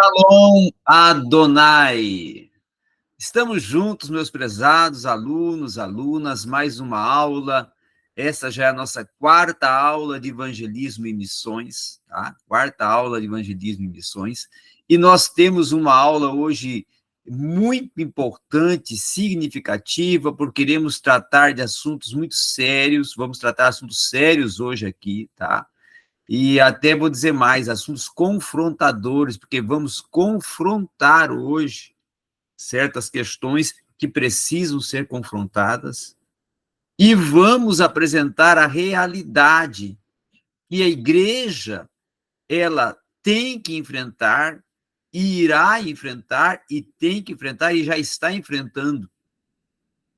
Shalom Adonai. Estamos juntos, meus prezados alunos, alunas, mais uma aula. Essa já é a nossa quarta aula de evangelismo e missões, tá? Quarta aula de evangelismo e missões. E nós temos uma aula hoje muito importante, significativa, porque queremos tratar de assuntos muito sérios. Vamos tratar assuntos sérios hoje aqui, tá? E até vou dizer mais, assuntos confrontadores, porque vamos confrontar hoje certas questões que precisam ser confrontadas e vamos apresentar a realidade que a igreja ela tem que enfrentar e irá enfrentar e tem que enfrentar e já está enfrentando,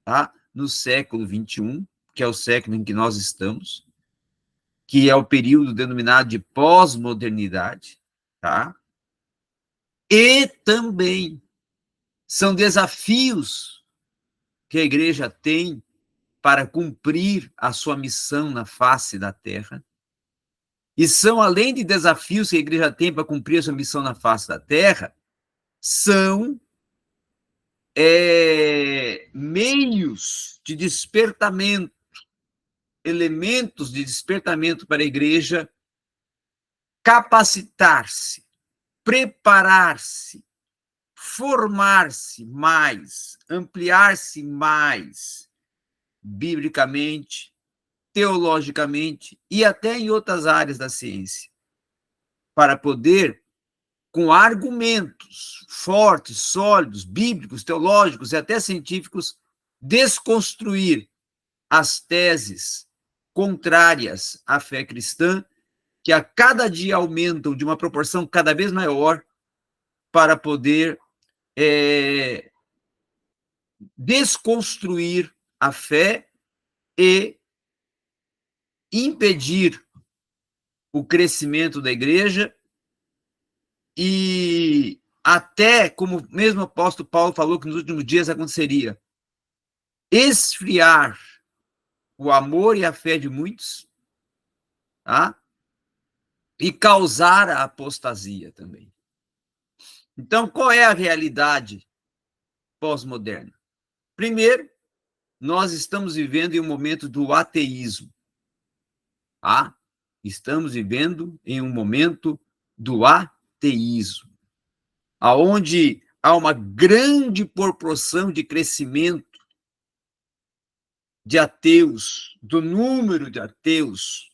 tá? No século XXI, que é o século em que nós estamos, que é o período denominado de pós-modernidade, tá? E também são desafios que a igreja tem para cumprir a sua missão na face da terra. E são, além de desafios que a igreja tem para cumprir a sua missão na face da terra, são meios de despertamento, elementos de despertamento para a igreja capacitar-se, preparar-se, formar-se mais, ampliar-se mais, biblicamente, teologicamente e até em outras áreas da ciência, para poder, com argumentos fortes, sólidos, bíblicos, teológicos e até científicos, desconstruir as teses contrárias à fé cristã, que a cada dia aumentam de uma proporção cada vez maior, para poder desconstruir a fé e impedir o crescimento da igreja e até, como mesmo o apóstolo Paulo falou que nos últimos dias aconteceria, esfriar o amor e a fé de muitos, tá? E causar a apostasia também. Então, qual é a realidade pós-moderna? Primeiro, nós estamos vivendo em um momento do ateísmo, tá? Estamos vivendo em um momento do ateísmo, aonde há uma grande proporção de crescimento de ateus, do número de ateus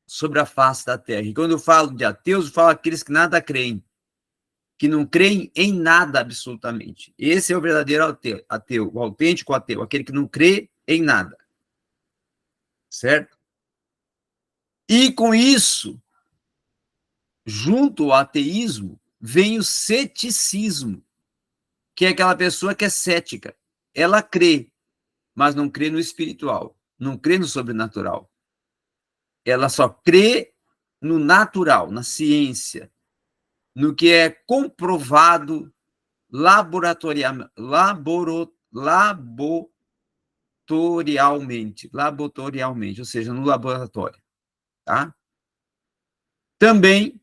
sobre a face da terra. E quando eu falo de ateus, eu falo aqueles que nada creem, que não creem em nada absolutamente. Esse é o verdadeiro ateu, o autêntico ateu, aquele que não crê em nada. Certo? E com isso, junto ao ateísmo, vem o ceticismo, que é aquela pessoa que é cética. Ela crê, mas não crê no espiritual, não crê no sobrenatural. Ela só crê no natural, na ciência, no que é comprovado laboratorialmente, ou seja, no laboratório. Tá? Também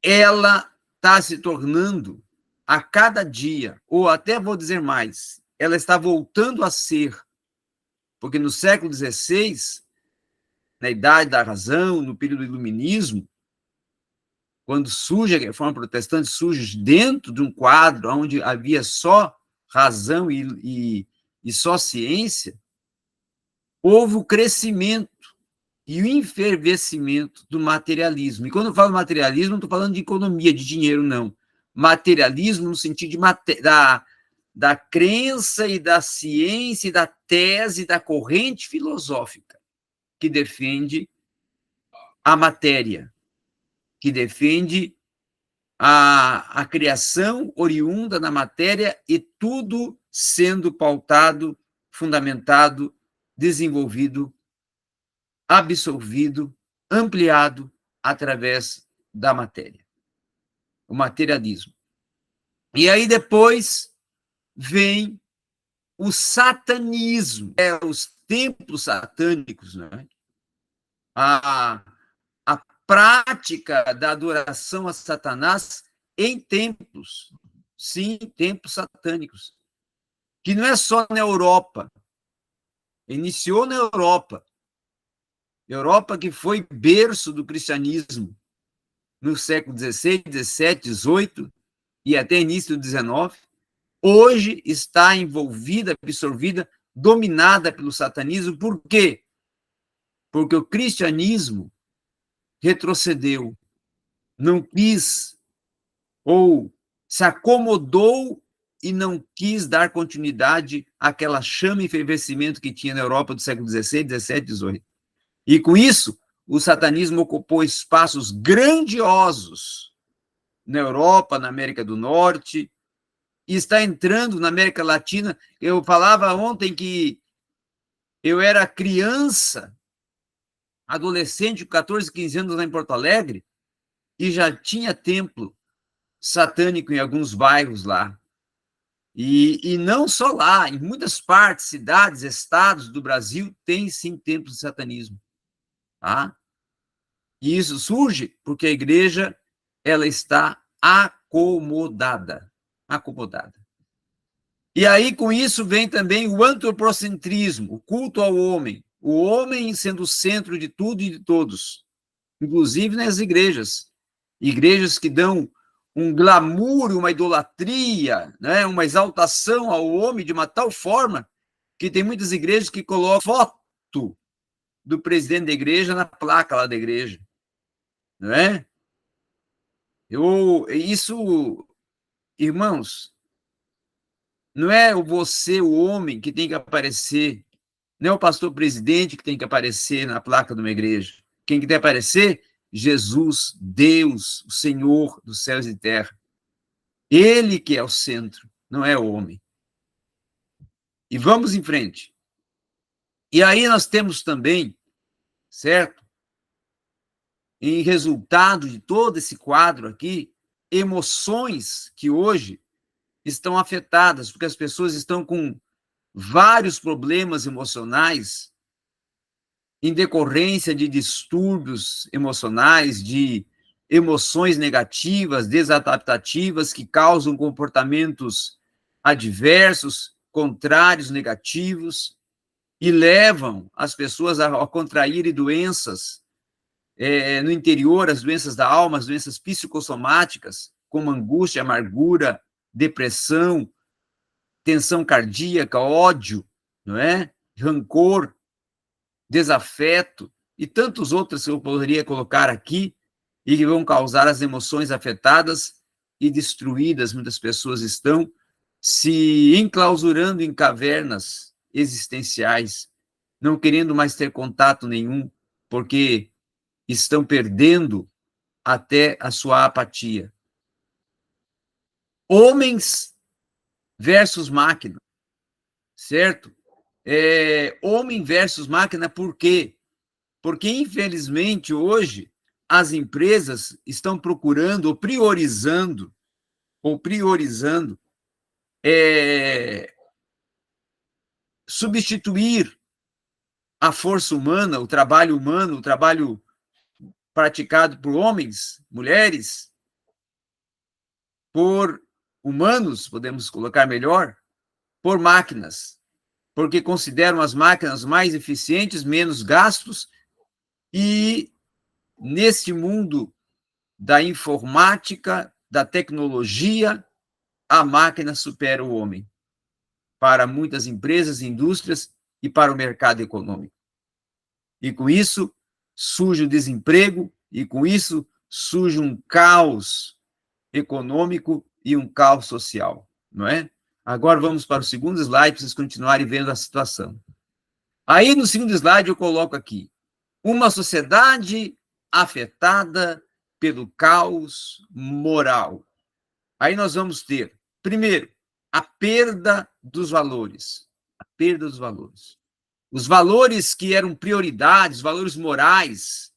ela está se tornando, a cada dia, ou até vou dizer mais, ela está voltando a ser, porque no século XVI, na Idade da Razão, no período do Iluminismo, quando surge a Reforma Protestante, surge dentro de um quadro onde havia só razão e só ciência, houve o crescimento e o enfervescimento do materialismo. E quando eu falo materialismo, não estou falando de economia, de dinheiro, não. Materialismo no sentido da crença e da ciência e da tese da corrente filosófica que defende a matéria, que defende a criação oriunda na matéria e tudo sendo pautado, fundamentado, desenvolvido, absorvido, ampliado através da matéria. O materialismo. E aí depois vem o satanismo, os templos satânicos, né? A prática da adoração a Satanás em templos, sim, templos satânicos, que não é só na Europa, iniciou na Europa, Europa que foi berço do cristianismo no século XVI, XVII, XVIII e até início do XIX, hoje está envolvida, absorvida, dominada pelo satanismo. Por quê? Porque o cristianismo retrocedeu, não quis ou se acomodou e não quis dar continuidade àquela chama e fervescimento que tinha na Europa do século XVI, XVII, XVIII. E com isso, o satanismo ocupou espaços grandiosos na Europa, na América do Norte, e está entrando na América Latina. Eu falava ontem que eu era criança, adolescente, com 14, 15 anos lá em Porto Alegre, e já tinha templo satânico em alguns bairros lá. E não só lá, em muitas partes, cidades, estados do Brasil, tem sim templos de satanismo. Tá? E isso surge porque a igreja ela está acomodada. Acomodada. E aí, com isso, vem também o antropocentrismo, o culto ao homem. O homem sendo o centro de tudo e de todos, inclusive nas igrejas. Igrejas que dão um glamour, uma idolatria, né? Uma exaltação ao homem de uma tal forma que tem muitas igrejas que colocam foto do presidente da igreja na placa lá da igreja. Não é? Isso, irmãos, não é você, o homem, que tem que aparecer, não é o pastor presidente que tem que aparecer na placa de uma igreja. Quem tem que aparecer? Jesus, Deus, o Senhor dos céus e terra. Ele que é o centro, não é o homem. E vamos em frente. E aí nós temos também, certo? Em resultado de todo esse quadro aqui, emoções que hoje estão afetadas, porque as pessoas estão com vários problemas emocionais em decorrência de distúrbios emocionais, de emoções negativas, desadaptativas, que causam comportamentos adversos, contrários, negativos, e levam as pessoas a contraírem doenças no interior, as doenças da alma, as doenças psicossomáticas, como angústia, amargura, depressão, tensão cardíaca, ódio, não é? Rancor, desafeto e tantos outros que eu poderia colocar aqui e que vão causar as emoções afetadas e destruídas. Muitas pessoas estão se enclausurando em cavernas existenciais, não querendo mais ter contato nenhum, porque estão perdendo até a sua apatia. Homens versus máquina, certo? Homem versus máquina, por quê? Porque, infelizmente, hoje, as empresas estão procurando ou priorizando substituir a força humana, o trabalho humano, o trabalho praticado por homens, mulheres, por humanos, podemos colocar melhor, por máquinas, porque consideram as máquinas mais eficientes, menos gastos, e neste mundo da informática, da tecnologia, a máquina supera o homem para muitas empresas, indústrias e para o mercado econômico. E com isso surge o desemprego, e com isso surge um caos econômico e um caos social, não é? Agora vamos para o segundo slide, para vocês continuarem vendo a situação. Aí, no segundo slide, eu coloco aqui, uma sociedade afetada pelo caos moral. Aí nós vamos ter, primeiro, a perda dos valores. A perda dos valores. Os valores que eram prioridades, os valores morais,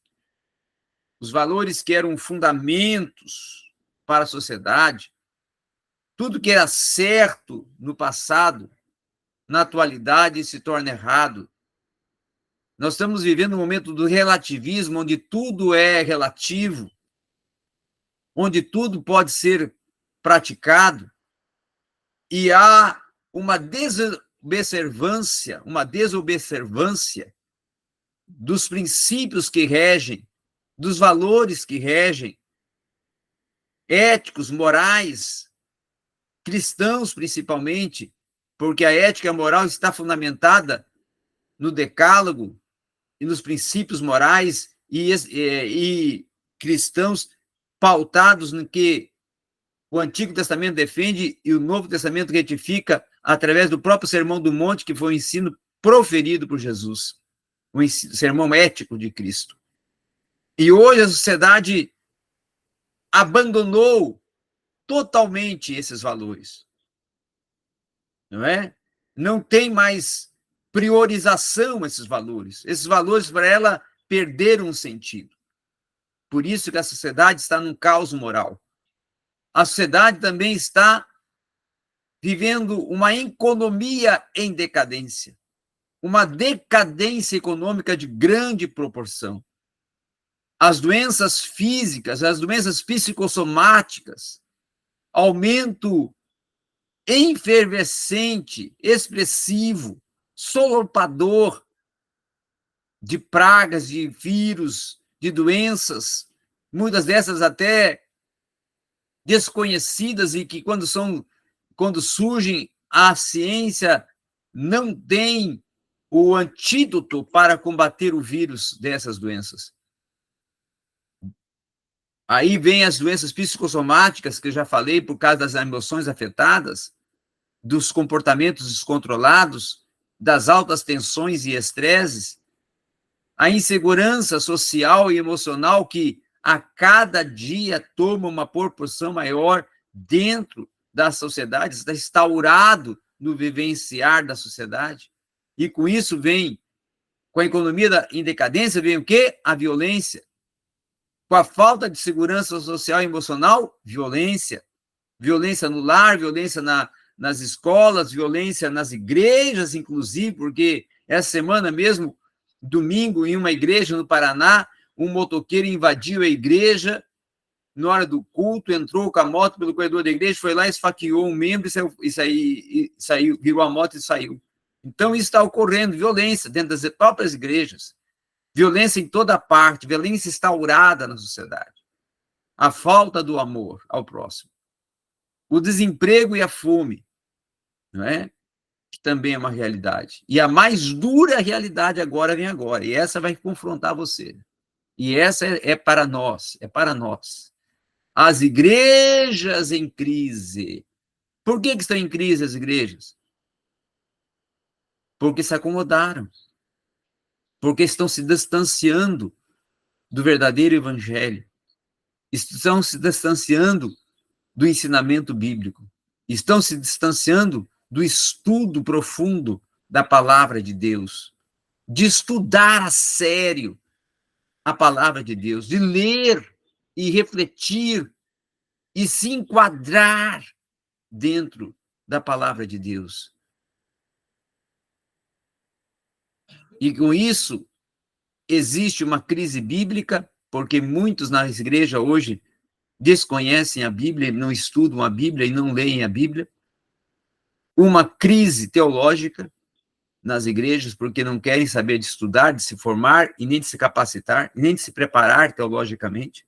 os valores que eram fundamentos para a sociedade, tudo que era certo no passado, na atualidade se torna errado. Nós estamos vivendo um momento do relativismo, onde tudo é relativo, onde tudo pode ser praticado, e há uma desobservância dos princípios que regem, dos valores que regem, éticos, morais, cristãos principalmente, porque a ética e a moral está fundamentada no decálogo e nos princípios morais e cristãos pautados no que o Antigo Testamento defende e o Novo Testamento retifica através do próprio Sermão do Monte, que foi o ensino proferido por Jesus, o sermão ético de Cristo. E hoje a sociedade abandonou totalmente esses valores, não é? Não tem mais priorização esses valores. Esses valores, para ela, perderam um sentido. Por isso que a sociedade está num caos moral. A sociedade também está vivendo uma economia em decadência, uma decadência econômica de grande proporção. As doenças físicas, as doenças psicossomáticas, aumento efervescente, expressivo, solapador de pragas, de vírus, de doenças, muitas dessas até desconhecidas e que quando surgem, a ciência não tem o antídoto para combater o vírus dessas doenças. Aí vem as doenças psicossomáticas, que eu já falei, por causa das emoções afetadas, dos comportamentos descontrolados, das altas tensões e estresses, a insegurança social e emocional que a cada dia toma uma proporção maior dentro da sociedade, está instaurado no vivenciar da sociedade. E com isso vem, com a economia em decadência, vem o quê? A violência. Com a falta de segurança social e emocional, violência. Violência no lar, violência nas escolas, violência nas igrejas, inclusive, porque essa semana mesmo, domingo, em uma igreja no Paraná, um motoqueiro invadiu a igreja na hora do culto, entrou com a moto pelo corredor da igreja, foi lá, esfaqueou um membro e saiu, virou a moto e saiu. Então, isso está ocorrendo, violência dentro das próprias igrejas, violência em toda parte, violência instaurada na sociedade, a falta do amor ao próximo, o desemprego e a fome, não é? Que também é uma realidade. E a mais dura realidade agora vem agora, e essa vai confrontar você. E essa é para nós, é para nós. As igrejas em crise. Por que estão em crise as igrejas? Porque se acomodaram. Porque estão se distanciando do verdadeiro evangelho. Estão se distanciando do ensinamento bíblico. Estão se distanciando do estudo profundo da palavra de Deus. De estudar a sério a palavra de Deus. De ler e refletir e se enquadrar dentro da palavra de Deus. E com isso, existe uma crise bíblica, porque muitos na igreja hoje desconhecem a Bíblia, não estudam a Bíblia e não leem a Bíblia. Uma crise teológica nas igrejas, porque não querem saber de estudar, de se formar, e nem de se capacitar, e nem de se preparar teologicamente.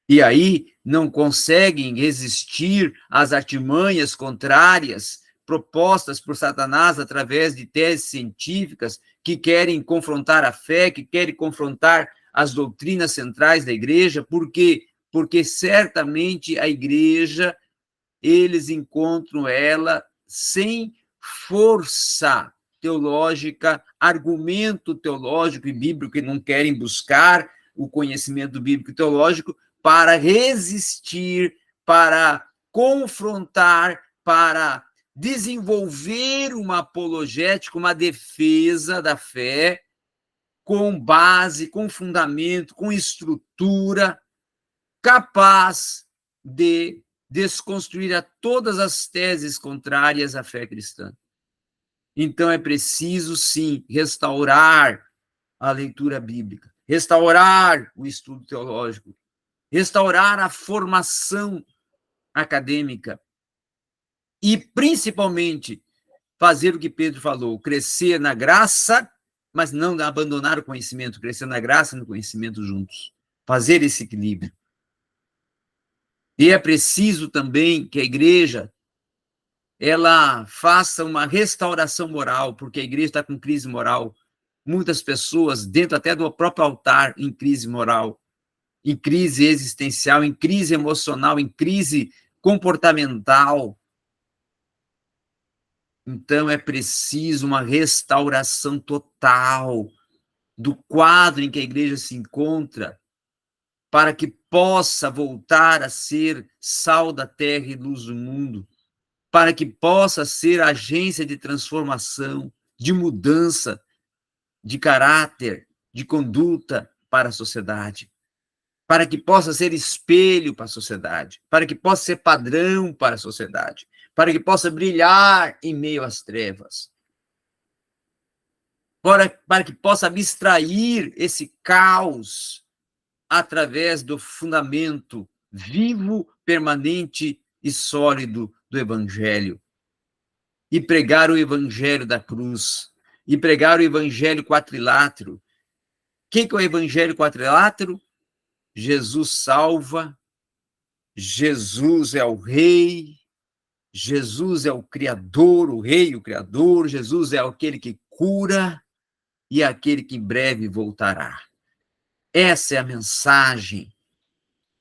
E aí não conseguem resistir às artimanhas contrárias propostas por Satanás através de teses científicas que querem confrontar a fé, que querem confrontar as doutrinas centrais da igreja, porque certamente a igreja, eles encontram ela sem força teológica, argumento teológico e bíblico, que não querem buscar o conhecimento bíblico e teológico para resistir, para confrontar, para desenvolver uma apologética, uma defesa da fé, com base, com fundamento, com estrutura, capaz de desconstruir a todas as teses contrárias à fé cristã. Então é preciso, sim, restaurar a leitura bíblica, restaurar o estudo teológico, restaurar a formação acadêmica e, principalmente, fazer o que Pedro falou, crescer na graça, mas não abandonar o conhecimento, crescer na graça e no conhecimento juntos. Fazer esse equilíbrio. E é preciso também que a igreja ela faça uma restauração moral, porque a igreja está com crise moral. Muitas pessoas, dentro até do próprio altar, em crise moral, em crise existencial, em crise emocional, em crise comportamental. Então, é preciso uma restauração total do quadro em que a igreja se encontra, para que possa voltar a ser sal da terra e luz do mundo, para que possa ser agência de transformação, de mudança de caráter, de conduta para a sociedade, para que possa ser espelho para a sociedade, para que possa ser padrão para a sociedade, para que possa brilhar em meio às trevas, para que possa abstrair esse caos através do fundamento vivo, permanente e sólido do Evangelho. E pregar o Evangelho da cruz, e pregar o Evangelho quadrilátero. O que é o Evangelho quadrilátero? Jesus salva, Jesus é o Rei, Jesus é o Criador, o Rei, o Criador, Jesus é aquele que cura e é aquele que em breve voltará. Essa é a mensagem.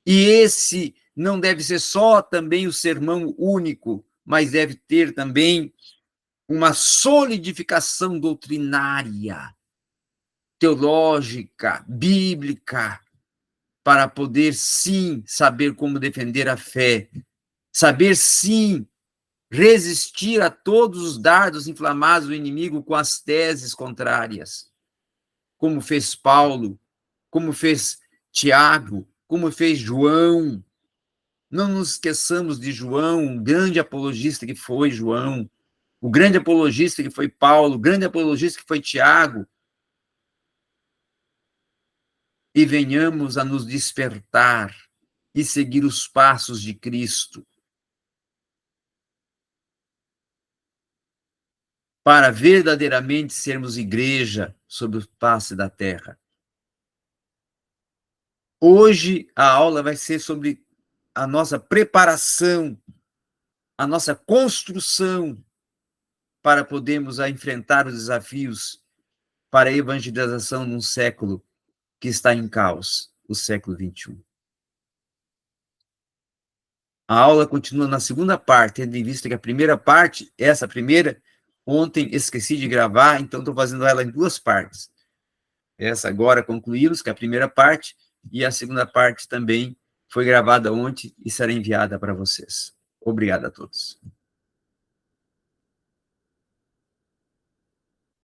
E esse não deve ser só também o sermão único, mas deve ter também uma solidificação doutrinária, teológica, bíblica, para poder, sim, saber como defender a fé, saber, sim, resistir a todos os dardos inflamados do inimigo com as teses contrárias, como fez Paulo, como fez Tiago, como fez João. Não nos esqueçamos de João, o grande apologista que foi João, o grande apologista que foi Paulo, o grande apologista que foi Tiago, e venhamos a nos despertar e seguir os passos de Cristo, para verdadeiramente sermos igreja sobre o face da terra. Hoje a aula vai ser sobre a nossa preparação, a nossa construção para podermos enfrentar os desafios para a evangelização num século que está em caos, o século XXI. A aula continua na segunda parte, tendo em vista que a primeira parte, essa primeira, ontem esqueci de gravar, então estou fazendo ela em duas partes. Essa agora concluímos, que é a primeira parte, e a segunda parte também foi gravada ontem e será enviada para vocês. Obrigado a todos.